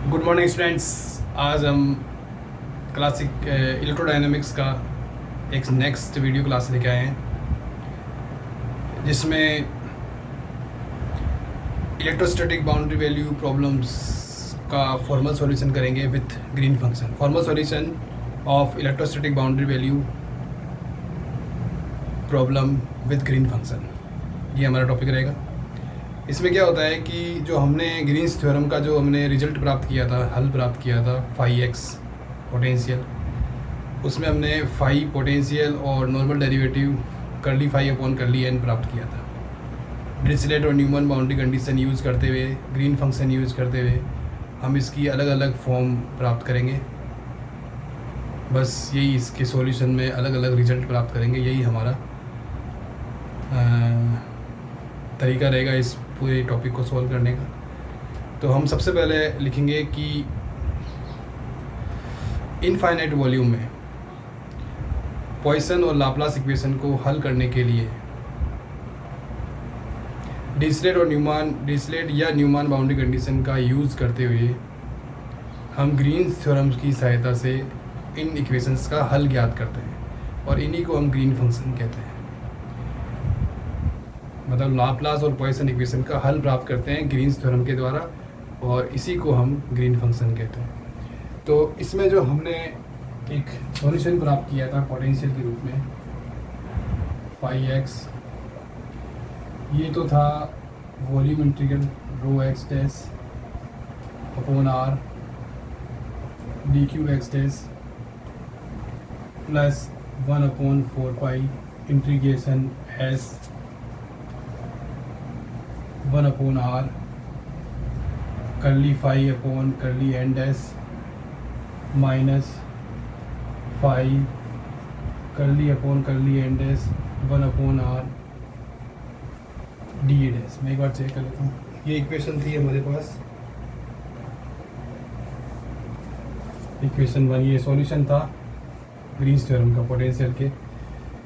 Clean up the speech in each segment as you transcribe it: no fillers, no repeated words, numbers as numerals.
Good morning students. आज हम classic electrodynamics का एक नेक्स्ट वीडियो क्लास लेके आए हैं, जिसमें इलेक्ट्रोस्टैटिक बाउंड्री वैल्यू प्रॉब्लम्स का फॉर्मल सॉल्यूशन करेंगे with green function. Formal solution of electrostatic boundary value problem with green function, ये हमारा टॉपिक रहेगा। इसमें क्या होता है कि जो हमने ग्रीन्स थ्योरम का जो हमने रिजल्ट प्राप्त किया था, हल प्राप्त किया था फाई एक्स पोटेंशियल, उसमें हमने फाई पोटेंशियल और normal derivative curly phi upon curly N प्राप्त किया था। डिरिचलेट और न्यूमन बाउंड्री कंडीशन यूज़ करते हुए, ग्रीन फंक्शन यूज़ करते हुए हम इसकी अलग अलग फॉर्म प्राप्त करेंगे। बस यही, इसके सॉल्यूशन में अलग अलग रिजल्ट प्राप्त करेंगे, यही हमारा तरीका रहेगा इस पूरे टॉपिक को सॉल्व करने का। तो हम सबसे पहले लिखेंगे कि इनफाइनाइट वॉल्यूम में पॉइसन और लाप्लास इक्वेशन को हल करने के लिए डिरिचलेट या न्यूमन बाउंड्री कंडीशन का यूज़ करते हुए हम ग्रीन्स थ्योरम्स की सहायता से इन इक्वेशंस का हल ज्ञात करते हैं, और इन्हीं को हम ग्रीन फंक्शन कहते हैं। मतलब लाप्लास और पॉइसन इक्वेशन का हल प्राप्त करते हैं ग्रीन्स थ्योरम के द्वारा, और इसी को हम ग्रीन फंक्शन कहते हैं। तो इसमें जो हमने एक सॉल्यूशन प्राप्त किया था पोटेंशियल के रूप में फाई एक्स, ये तो था volume integral rho x dash upon R D Q x dash plus 1/4 pi integration S 1/r curly phi upon curly N dash minus phi curly upon curly N dash 1/r D dash. मैं एक बार check कर लेता हूँ। ये equation थी हमारे पास, equation 1। ये solution था ग्रीन्स थ्योरम का पोटेंशियल के।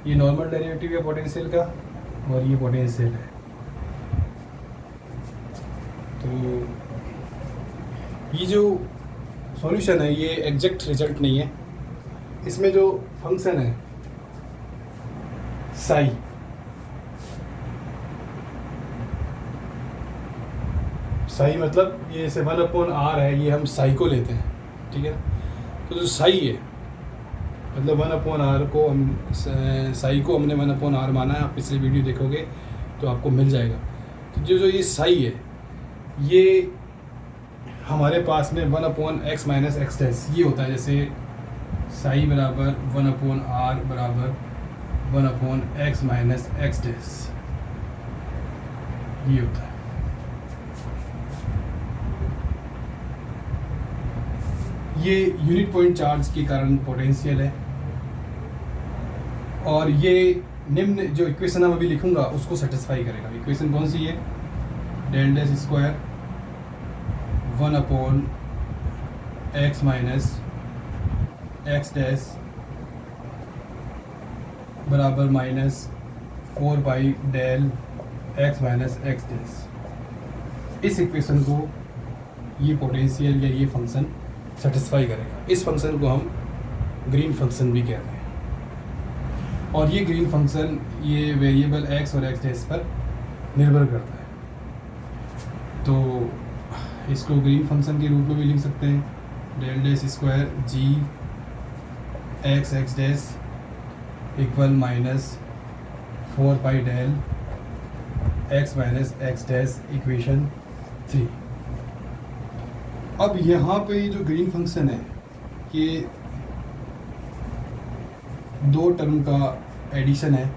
ये नॉर्मल डेरिवेटिव है पोटेंशियल का, और ये पोटेंशियल है। तो ये जो सॉल्यूशन है ये एग्जैक्ट रिजल्ट नहीं है। इसमें जो फंक्शन है साई, साई मतलब ये से 1/r है, ये हम साई को लेते हैं, ठीक है। तो जो साई है मतलब 1/r को हम साई को हमने 1/r माना है। आप पिछले वीडियो देखोगे तो आपको मिल जाएगा। तो जो ये साई है ये हमारे पास में 1/x माइनस एक्स डैश ये होता है। जैसे साई बराबर 1/r बराबर 1/x माइनस एक्स डैश, ये होता है। ये यूनिट पॉइंट चार्ज के कारण पोटेंशियल है, और ये निम्न जो इक्वेशन मैं अभी लिखूंगा उसको सेटिस्फाई करेगा। इक्वेशन कौन सी है? Del dash square 1/x minus x dash बराबर minus 4 pi del x minus x dash. इस इक्वेशन को ये पोटेंशियल या ये फंक्शन सेटिस्फाई करेगा। इस फंक्शन को हम ग्रीन फंक्शन भी कहते हैं, और ये ग्रीन फंक्शन ये वेरिएबल x और x डैश पर निर्भर करता है। तो इसको ग्रीन फंक्शन के रूप में भी लिख सकते हैं। Del dash square G x x dash equal minus 4 pi del x minus x dash, equation 3। अब यहाँ पे जो ग्रीन फंक्शन है ये दो टर्म का एडिशन है,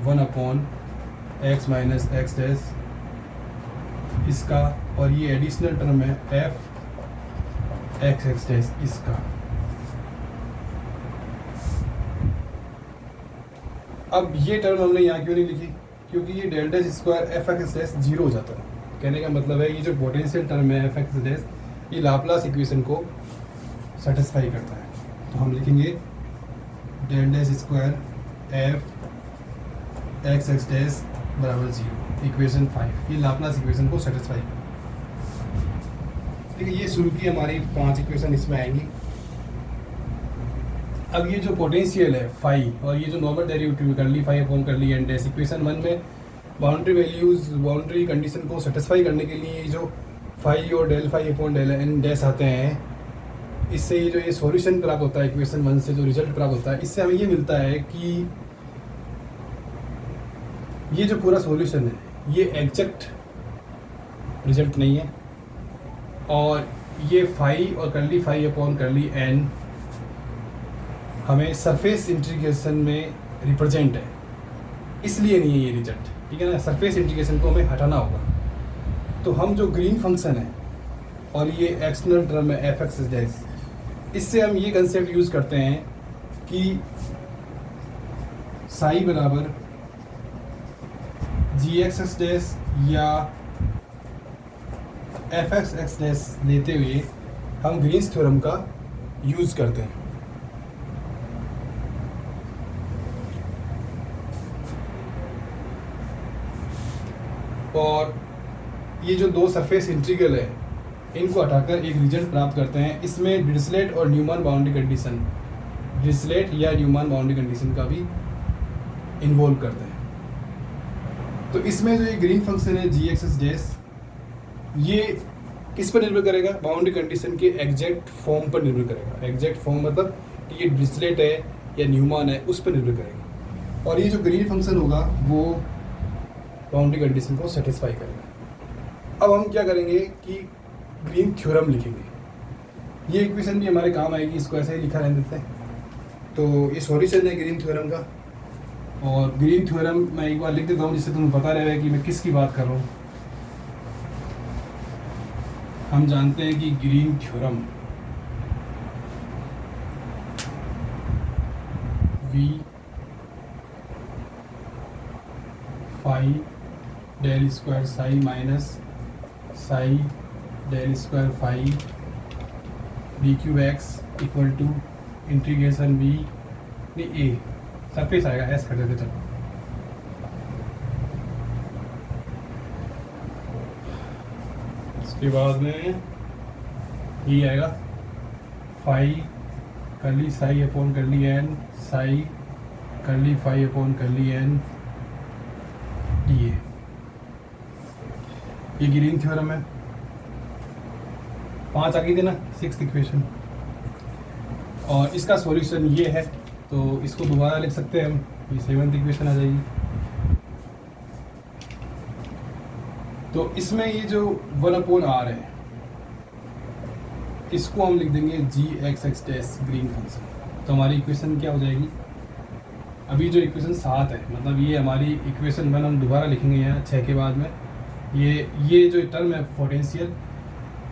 1/x माइनस एक्स डैश इसका, और ये एडिशनल टर्म है f x x डैश इसका। अब ये टर्म हमने यहाँ क्यों नहीं लिखी? क्योंकि ये del dash square f x dash 0 हो जाता है। कहने का मतलब है ये जो पोटेंशियल टर्म है f x डैश ये लाप्लास इक्वेशन को सेटिस्फाई करता है। तो हम लिखेंगे del dash square f x x dash बराबर 0, इक्वेशन 5। ये लाप्लास इक्वेशन को सेटिस्फाई। ठीक है, ये शुरू की हमारी 5 इक्वेशन इसमें आएंगी। अब ये जो पोटेंशियल है फाई और ये जो नॉर्मल डेरिवेटिव कर ली फाई अपॉन कर ली एन डैश, इक्वेशन 1 में बाउंड्री वैल्यूज बाउंड्री कंडीशन को सेटिस्फाई करने के लिए ये जो फाई और del phi upon del N dash आते हैं, इससे ये जो ये सॉल्यूशन प्राप्त होता है इक्वेशन 1 से, जो रिजल्ट प्राप्त होता है, इससे हमें ये मिलता है कि ये जो पूरा सॉल्यूशन है ये एग्जैक्ट रिजल्ट नहीं है, और ये फाई और करली फाई अपॉन करली एन हमें सरफेस इंटीग्रेशन में रिप्रेजेंट है, इसलिए नहीं है ये रिजल्ट। ठीक है ना, सरफेस इंटीग्रेशन को हमें हटाना होगा। तो हम जो ग्रीन फंक्शन है और ये एक्सटर्नल टर्म है एफ एक्स डैश, इससे हम ये कंसेप्ट यूज़ करते हैं कि साई बराबर जी एक्स एक्स डैश या एफ एक्स एक्स डैश लेते हुए हम ग्रीन्स थ्योरम का यूज़ करते हैं। और ये जो दो सरफेस इंटीग्रल है इनको हटाकर एक रिजल्ट प्राप्त करते हैं। इसमें डिरिचलेट और न्यूमैन बाउंड्री कंडीशन, डिरिचलेट या न्यूमैन बाउंड्री कंडीशन का भी इन्वॉल्व करते हैं। तो इसमें जो ये ग्रीन फंक्शन है जी एक्स एस डैश, ये किस पर निर्भर करेगा? बाउंड्री कंडीशन के एग्जैक्ट फॉर्म पर निर्भर करेगा। एग्जैक्ट फॉर्म मतलब कि ये डिरिचलेट है या न्यूमैन है, उस पर निर्भर करेगा। और ये जो ग्रीन फंक्शन होगा वो बाउंड्री कंडीशन को सेटिस्फाई करेगा। अब हम क्या करेंगे कि ग्रीन थ्योरम लिखेंगे। ये इक्वेशन भी हमारे काम आएगी, इसको ऐसे ही लिखा रहने देते हैं। तो ये सॉल्यूशन है ग्रीन थ्योरम का, और ग्रीन थ्योरम मैं एक बार लिख देता हूँ जिससे तुम्हें पता रहे कि मैं किसकी बात कर रहा हूँ। हम जानते हैं कि green theorem v phi del square psi minus psi del square phi d cube x equal to integration b नहीं ए सरफेस आएगा एस कर देते चलो। इसके बाद में ये आएगा फाई करली psi upon curly N Sai करली phi upon curly n d ए। ये ग्रीन थ्योरम है। 5 आ गई थी ना, 6th इक्वेशन। और इसका सॉल्यूशन ये है, तो इसको दोबारा लिख सकते हैं हम, ये 7th इक्वेशन आ जाएगी। तो इसमें ये जो 1/r है इसको हम लिख देंगे G x x dash green function. तो हमारी इक्वेशन क्या हो जाएगी? अभी जो इक्वेशन 7 है, मतलब ये हमारी इक्वेशन 1 हम दोबारा लिखेंगे यहाँ 6 के बाद में। ये जो टर्म है पोटेंशियल,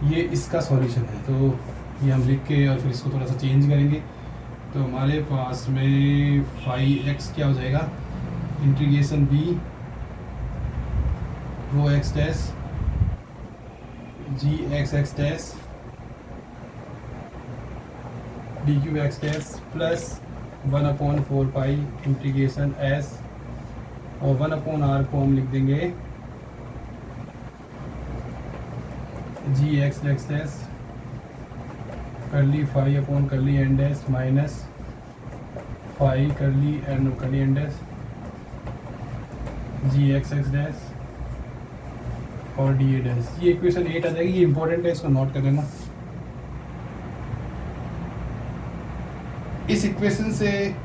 ये इसका सॉल्यूशन है। तो ये हम लिख के और फिर इसको थोड़ा सा चेंज करेंगे। तो हमारे पास में फाई एक्स क्या हो जाएगा? Integration B rho x dash जी x x dash D cube X dash plus 1/4 pi integration S, और 1/r को हम लिख देंगे G x x dash curly phi upon curly N dash minus phi curly N dash जी x x dash और D ए dash. ये equation 8 आ जाएगी। ये इंपॉर्टेंट है, इसको नोट कर लेना। इस इक्वेशन से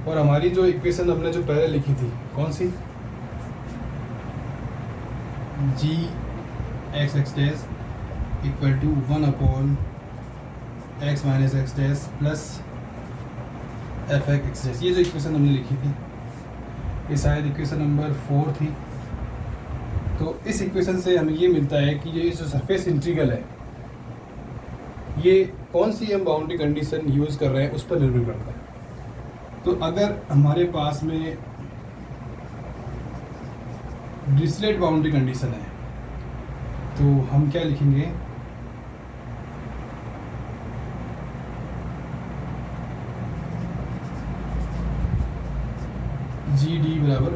और हमारी जो इक्वेशन हमने जो पहले लिखी थी कौन सी? G x x dash equal to 1/x minus x dash plus f x dash. ये जो इक्वेशन हमने लिखी थी ये शायद इक्वेशन नंबर 4 थी। तो इस इक्वेशन से हमें ये मिलता है कि ये जो सरफेस इंटीग्रल है ये कौन सी हम बाउंड्री कंडीशन यूज़ कर रहे हैं उस पर निर्भर करता है। तो अगर हमारे पास में डिरिचलेट बाउंड्री कंडीशन है तो हम क्या लिखेंगे? जी डी बराबर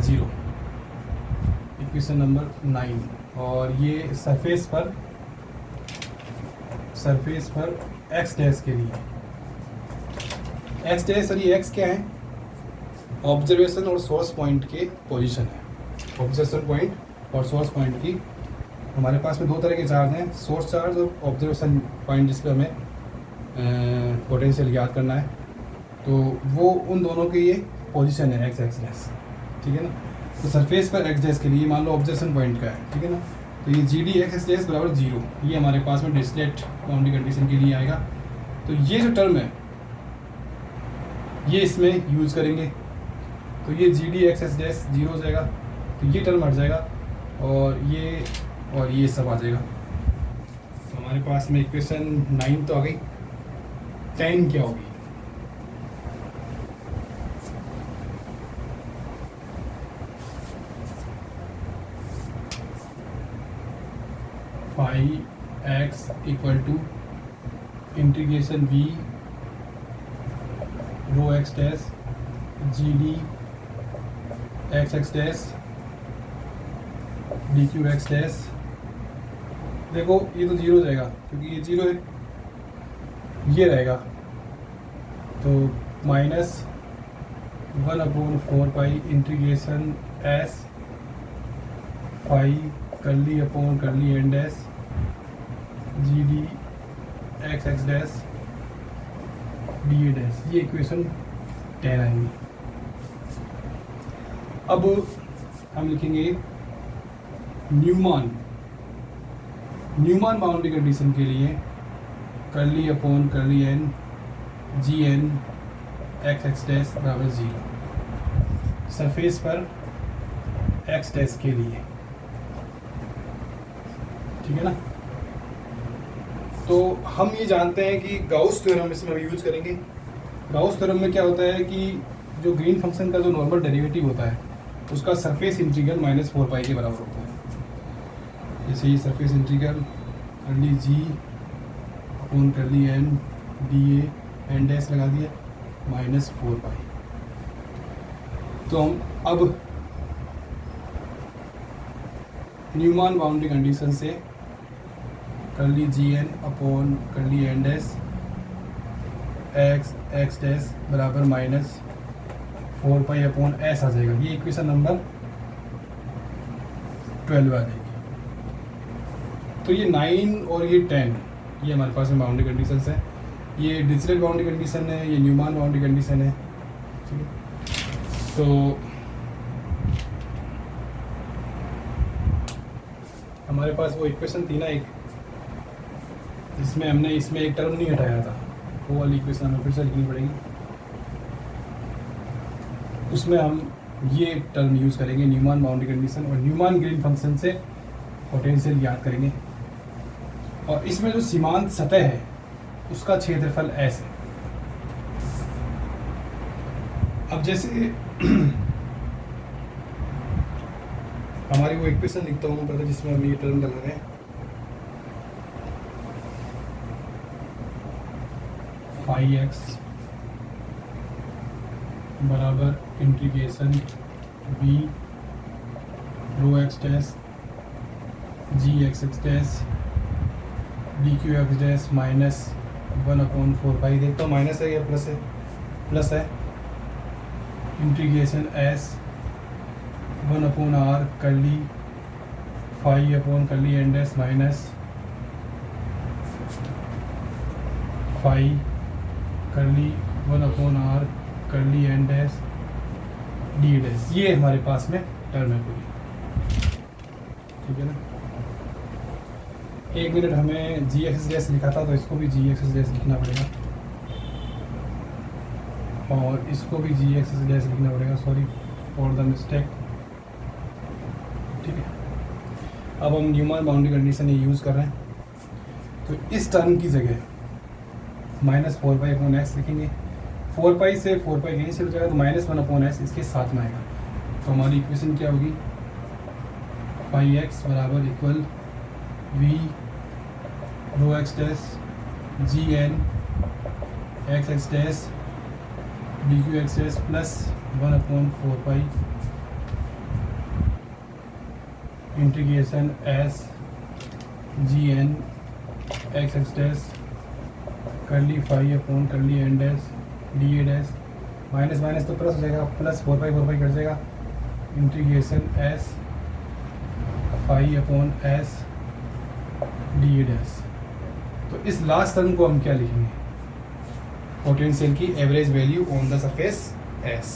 0, इक्वेशन नंबर 9। और ये सरफेस पर सरफेस पर एक्स डैश के लिए। एक्स डैश और ये एक्स क्या है? ऑब्जर्वेशन और सोर्स पॉइंट के पोजीशन है। ऑब्जर्वेशन पॉइंट और सोर्स पॉइंट की हमारे पास में दो तरह के चार्ज हैं, सोर्स चार्ज और ऑब्जर्वेशन पॉइंट, जिस पर हमें पोटेंशियल याद करना है। तो वो उन दोनों के ये पोजीशन है एक्स एक्स डैश, ठीक है ना। तो सरफेस पर एक्स डैश के लिए मान लो ऑब्जर्वेशन पॉइंट का है, ठीक है ना। तो ये जी डी एक्स एक्स डैश बराबर 0, ये हमारे पास में डिरिचलेट बाउंड्री कंडीशन के लिए आएगा। तो ये जो टर्म है ये इसमें यूज़ करेंगे, तो ये जी डी एक्स एक्स डैश 0 हो जाएगा, तो ये टर्म हट जाएगा और ये सब आ जाएगा। तो हमारे पास में इक्वेशन 9 तो आ गई। 10 क्या होगी? x equal to integration v rho x dash g d x x dash d Q x dash. देखो ये तो 0 हो जाएगा क्योंकि ये 0 है, ये रहेगा तो -1/4 integration s phi curly upon curly N dash g d x x dash d ए डैश। ये इक्वेशन 10 आएंगी। अब हम लिखेंगे न्यूमान बाउंड्री कंडीशन के लिए curly upon curly n g n x x dash बराबर 0 सरफेस पर एक्स डैश के लिए, ठीक है ना। तो हम ये जानते हैं कि गाउस थ्योरम इसमें हम यूज करेंगे। गाउस थ्योरम में क्या होता है कि जो ग्रीन फंक्शन का जो नॉर्मल डेरिवेटिव होता है उसका सरफेस इंटीग्रल -4 के बराबर होता है। जैसे ये surface integral curly g upon curly n d a n dash लगा दिया -4। तो हम अब न्यूमान बाउंड्री कंडीशन से curly g n upon curly N dash x x dash बराबर -4 अपॉन एस आ जाएगा। ये इक्वेशन नंबर 12 आ जाएगी। तो ये 9 और ये 10 ये हमारे पास में बाउंड्री कंडीशंस है। ये डिरिचलेट बाउंड्री कंडीशन है, ये न्यूमान बाउंड्री कंडीशन है, ठीक है। तो हमारे पास वो इक्वेशन थी ना एक, जिसमें हमने इसमें एक टर्म नहीं हटाया था, वो वाली इक्वेशन हमें फिर से लिखनी पड़ेगी। उसमें हम ये टर्म यूज़ करेंगे न्यूमान बाउंड्री कंडीशन, और न्यूमान ग्रीन फंक्शन से पोटेंशियल याद करेंगे। और इसमें जो सीमांत सतह है उसका क्षेत्रफल S है। अब जैसे हमारी वो इक्वेशन लिखता हूँ पहले, जिसमें हम ये टर्म लगा रहे हैं। फाई एक्स बराबर integration v rho x dash जी x x dash d Q x dash -1/4। देखता हूँ माइनस है या प्लस है? प्लस है। इंटीग्रेशन s 1/r करली phi upon curly N dash phi करली 1/r करली एन डैश डी डैश। ये हमारे पास में टर्म है पूरी, ठीक है ना। 1 मिनट हमें जी एक्स डैश लिखा था तो इसको भी जी एक्स डैश लिखना पड़ेगा, और इसको भी जी एक्स डैश लिखना पड़ेगा। सॉरी फॉर द मिस्टेक, ठीक है। अब हम न्यूमान बाउंड्री कंडीशन ये यूज़ कर रहे हैं, तो इस टर्म की जगह -4/x लिखेंगे। 4 से 4 कैंसिल हो जाएगा तो -1/s इसके साथ में आएगा। तो हमारी इक्वेशन क्या होगी? फाई एक्स बराबर equal v rho x dash g n x x dash d Q x dash plus 1/4 integration s g n x x dash curly phi upon curly N dash d ए dash minus minus तो plus हो जाएगा, plus 4 pi cut जाएगा, integration s phi upon s d ए dash. तो इस last term को हम क्या लिखेंगे? पोटेंशियल की average value on the surface S.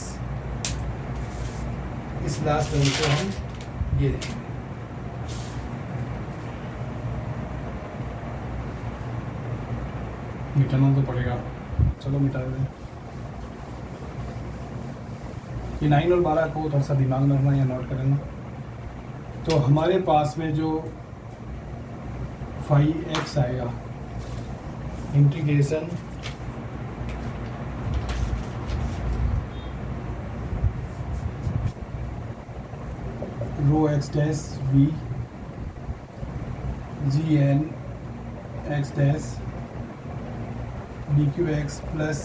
इस लास्ट टर्म को हम ये लिखेंगे। मिटाना तो पड़ेगा, चलो मिटा दें। ये 9 और 12 को थोड़ा सा दिमाग में रखना या नोट कर लेना। तो हमारे पास में जो फाई एक्स आएगा, integration rho x dash v g n x dash d Q x plus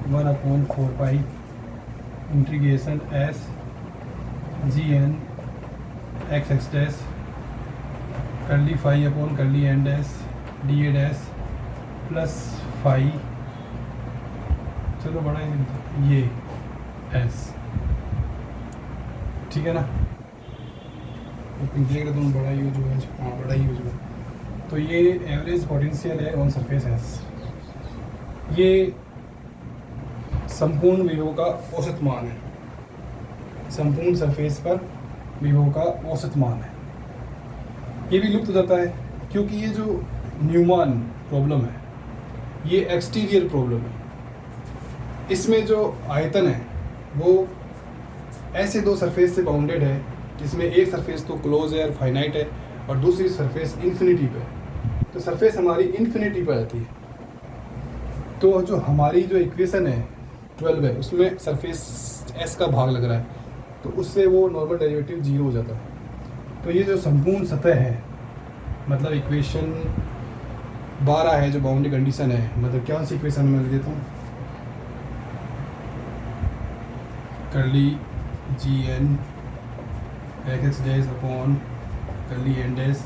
1/4 pi integration s g n x x dash curly phi upon curly N dash d ए dash plus phi, चलो बड़ा ही ये S, ठीक है ना। देख रहे तुम बड़ा यूज हुआ, हाँ बड़ा यूज हुआ। तो ये एवरेज पोटेंशियल है ऑन सरफेस एस। ये संपूर्ण विभव का औसत मान है, संपूर्ण सरफेस पर विभव का औसत मान है। ये भी लुप्त हो जाता है क्योंकि ये जो न्यूमान प्रॉब्लम है ये एक्सटीरियर प्रॉब्लम है। इसमें जो आयतन है वो ऐसे दो सरफेस से बाउंडेड है जिसमें एक सरफेस तो क्लोज है और फाइनाइट है और दूसरी सरफेस इन्फिनिटी पे है। तो सरफेस हमारी इन्फिनिटी पे आती है। तो जो हमारी जो इक्वेशन है 12 है उसमें सरफेस एस का भाग लग रहा है, तो उससे वो नॉर्मल डेरिवेटिव 0 हो जाता है। तो ये जो संपूर्ण सतह है, मतलब इक्वेशन 12 है जो बाउंड्री कंडीशन है, मतलब क्या सी इक्वेशन में लिख देता हूँ, करली g n x dash upon curly N dash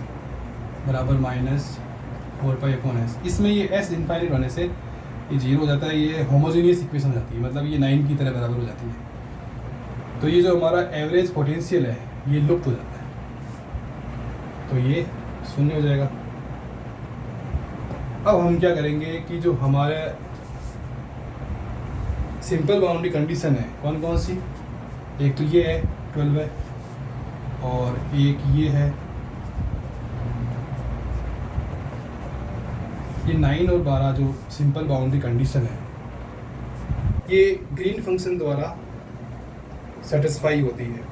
बराबर -4 पाई अपॉन एस। इसमें ये एस इनफाइनाइट होने से ये 0 हो जाता है, ये होमोजीनियस इक्वेशन हो जाती है, मतलब ये 9 की तरह बराबर हो जाती है। तो ये जो हमारा एवरेज पोटेंशियल है ये लुप्त हो जाता है, तो ये शून्य हो जाएगा। अब हम क्या करेंगे कि जो हमारे सिंपल बाउंड्री कंडीशन है कौन कौन सी, एक तो ये है 12 है और एक ये है, ये 9 और 12 जो सिंपल बाउंड्री कंडीशन है ये ग्रीन फंक्शन द्वारा सेटिस्फाई होती है।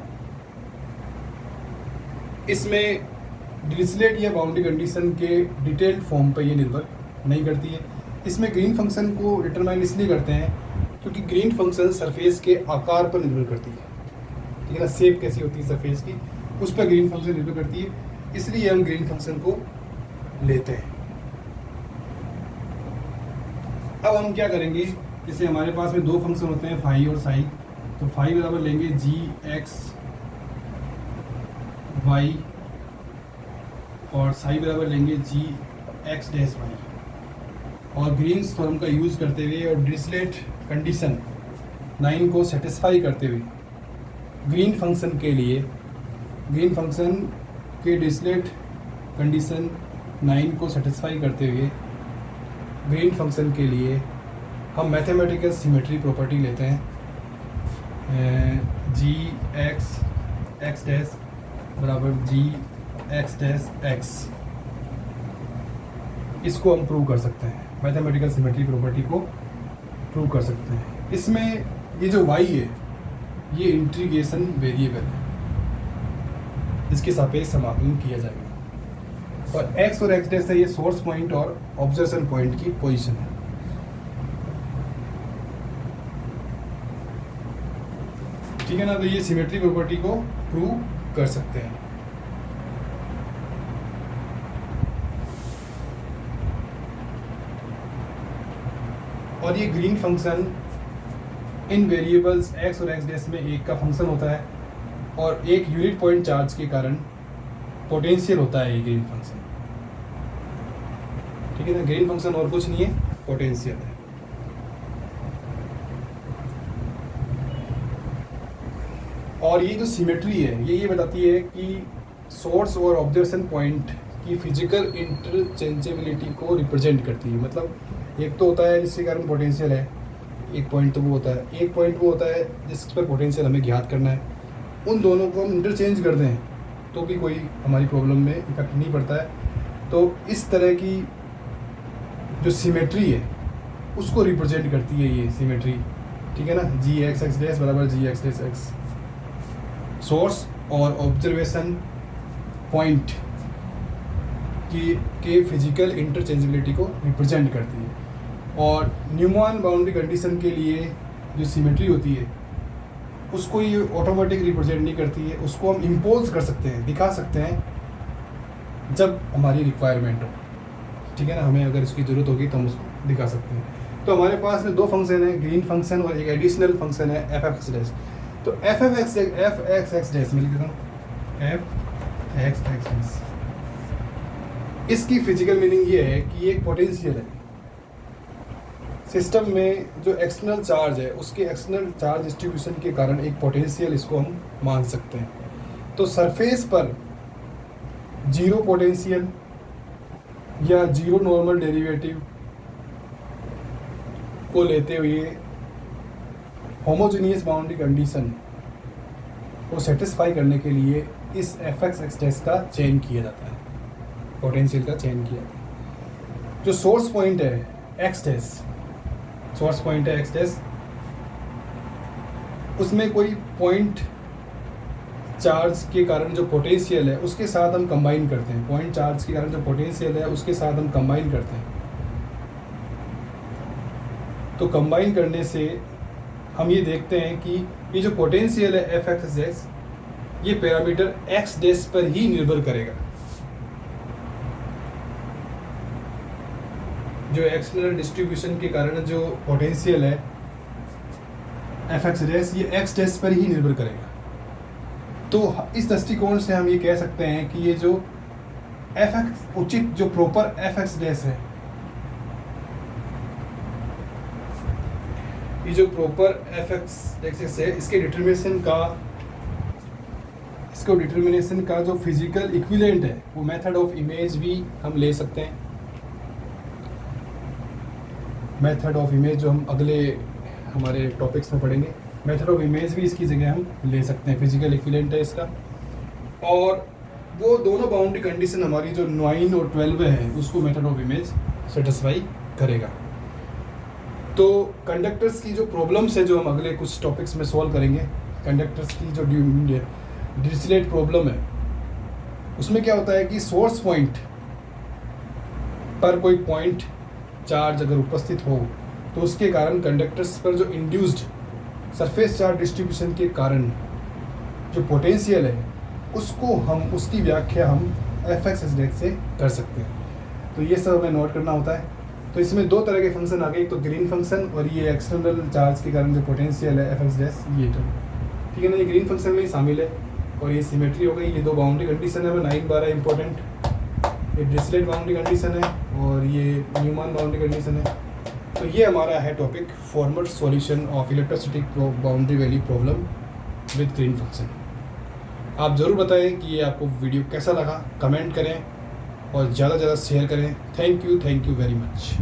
इसमें डिरिचलेट या बाउंड्री कंडीशन के डिटेल्ड फॉर्म पर ये निर्भर नहीं करती है। इसमें ग्रीन फंक्शन को डिटरमाइन इसलिए करते हैं क्योंकि ग्रीन फंक्शन सरफेस के आकार पर निर्भर करती है, ठीक है ना, शेप कैसी होती है सरफेस की उस पर ग्रीन फंक्शन निर्भर करती है, इसलिए हम ग्रीन फंक्शन को लेते हैं। अब हम क्या करेंगे, जैसे हमारे पास में दो फंक्शन होते हैं फाई और साई, तो फाई बराबर लेंगे जी एक्स वाई और साई बराबर लेंगे जी एक्स डैश वाई। और ग्रीन्स फॉर्म का यूज़ करते हुए और डिरिचलेट कंडीशन 9 को सेटिस्फाई करते हुए ग्रीन फंक्शन के लिए, ग्रीन फंक्शन के डिरिचलेट कंडीशन 9 को सेटिस्फाई करते हुए ग्रीन फंक्शन के लिए हम मैथमेटिकल सिमेट्री प्रॉपर्टी लेते हैं, जी एक्स एक्स डैश बराबर जी एक्स डैश एक्स। इसको हम प्रूव कर सकते हैं, मैथमेटिकल सिमेट्री प्रॉपर्टी को प्रूव कर सकते हैं। इसमें ये जो y है ये इंटीग्रेशन वेरिएबल है, इसके सापेक्ष समाकलन किया जाएगा और x और x डैश है ये सोर्स पॉइंट और ऑब्जर्वेशन पॉइंट की पोजीशन है। ठीक है ना, तो ये सिमेट्री प्रॉपर्टी को प्रूव कर सकते हैं। और ये green function in variables x और x डैश में एक का फंक्शन होता है और एक यूनिट पॉइंट चार्ज के कारण पोटेंशियल होता है ये ग्रीन फंक्शन। ठीक है ना। ग्रीन फंक्शन और कुछ नहीं है, पोटेंशियल है। और ये जो सिमेट्री है ये बताती है कि सोर्स और ऑब्जर्वेशन पॉइंट की फिजिकल इंटरचेंजेबिलिटी को रिप्रेजेंट करती है। मतलब एक तो होता है जिसके कारण पोटेंशियल है, एक पॉइंट तो वो होता है, एक पॉइंट वो होता है जिस पर पोटेंशियल हमें ज्ञात करना है। उन दोनों को हम इंटरचेंज कर दें तो भी कोई हमारी प्रॉब्लम में इफेक्ट नहीं पड़ता है। तो इस तरह की जो सिमेट्री है उसको रिप्रेजेंट करती है ये सिमेट्री, ठीक है ना। जी एक्स एक्स डैश बराबर जी एक्स डैश एक्स सोर्स और ऑब्जर्वेशन पॉइंट के फिजिकल इंटरचेंजेबिलिटी को रिप्रेजेंट करती है। और न्यूमैन बाउंड्री कंडीशन के लिए जो सिमेट्री होती है उसको ये ऑटोमेटिक रिप्रेजेंट नहीं करती है, उसको हम इम्पोज कर सकते हैं, दिखा सकते हैं जब हमारी रिक्वायरमेंट हो, ठीक है ना। हमें अगर इसकी ज़रूरत होगी तो हम उसको दिखा सकते हैं। तो हमारे पास में दो फंक्शन है, ग्रीन फंक्शन और एक एडिशनल फंक्शन है एफ एक्स डैश। तो एफ एक्स एक्स डैश मैं लिख देता हूँ, एफ एक्स एक्स डैश। इसकी फिजिकल मीनिंग ये है कि ये एक पोटेंशियल है। सिस्टम में जो एक्सटर्नल चार्ज है उसके एक्सटर्नल चार्ज डिस्ट्रीब्यूशन के कारण एक पोटेंशियल इसको हम मान सकते हैं। तो सरफेस पर जीरो पोटेंशियल या जीरो नॉर्मल डेरिवेटिव को लेते हुए होमोजेनियस बाउंड्री कंडीशन को सेटिस्फाई करने के लिए इस एफ एक्स एक्स डैश का चयन किया जाता है, पोटेंशियल का चयन किया जाता है। जो सोर्स पॉइंट है एक्स डैश, सोर्स पॉइंट है एक्स डैश, उसमें कोई पॉइंट चार्ज के कारण जो पोटेंशियल है उसके साथ हम कंबाइन करते हैं। पॉइंट चार्ज के कारण जो पोटेंशियल है उसके साथ हम कंबाइन करते हैं। तो कंबाइन करने से हम ये देखते हैं कि ये जो पोटेंशियल है एफ एक्स डैश ये पैरामीटर एक्स डैश पर ही निर्भर करेगा। जो एक्सटर्नल डिस्ट्रीब्यूशन के कारण जो पोटेंशियल है एफ एक्स डैश ये एक्स डैश पर ही निर्भर करेगा। तो इस दृष्टिकोण से हम ये कह सकते हैं कि ये जो एफ एक्स उचित जो प्रॉपर एफ एक्स डैश है, ये जो प्रॉपर एफ एक्स डैश है इसके डिटर्मिनेशन का जो फिजिकल इक्विवेलेंट है वो मेथड ऑफ इमेज भी हम ले सकते हैं। मेथड ऑफ इमेज जो हम अगले हमारे टॉपिक्स में पढ़ेंगे, मेथड ऑफ इमेज भी इसकी जगह हम ले सकते हैं, फिजिकल इक्विवेलेंट है इसका। और वो दोनों बाउंड्री कंडीशन हमारी जो 9 और 12 है उसको मेथड ऑफ इमेज सेटिस्फाई करेगा। तो कंडक्टर्स की जो प्रॉब्लम्स है जो हम अगले कुछ टॉपिक्स में सॉल्व करेंगे, कंडक्टर्स की जो डिरिचलेट प्रॉब्लम है उसमें क्या होता है कि सोर्स पॉइंट पर कोई पॉइंट चार्ज अगर उपस्थित हो तो उसके कारण कंडक्टर्स पर जो इंड्यूस्ड सरफेस चार्ज डिस्ट्रीब्यूशन के कारण जो पोटेंशियल है उसको हम उसकी व्याख्या हम एफ एक्स डैश से कर सकते हैं। तो ये सब हमें नोट करना होता है। तो इसमें दो तरह के फंक्शन आ गए, एक तो ग्रीन फंक्शन और ये एक्सटर्नल चार्ज के कारण जो पोटेंशियल है एफ एक्स डैश ये टर्म, ठीक है ना। ये ग्रीन फंक्शन में ही शामिल है। और ये सिमेट्री हो गई, ये दो बाउंड्री कंडीशन है 9-12 इंपॉर्टेंट, ये डिरिचलेट बाउंड्री कंडीशन है और ये न्यूमैन बाउंड्री कंडीशन है। तो ये हमारा है topic formal solution of electrostatic boundary value problem with green function. आप ज़रूर बताएं कि ये आपको वीडियो कैसा लगा, कमेंट करें और ज़्यादा से ज़्यादा शेयर करें। Thank you very much.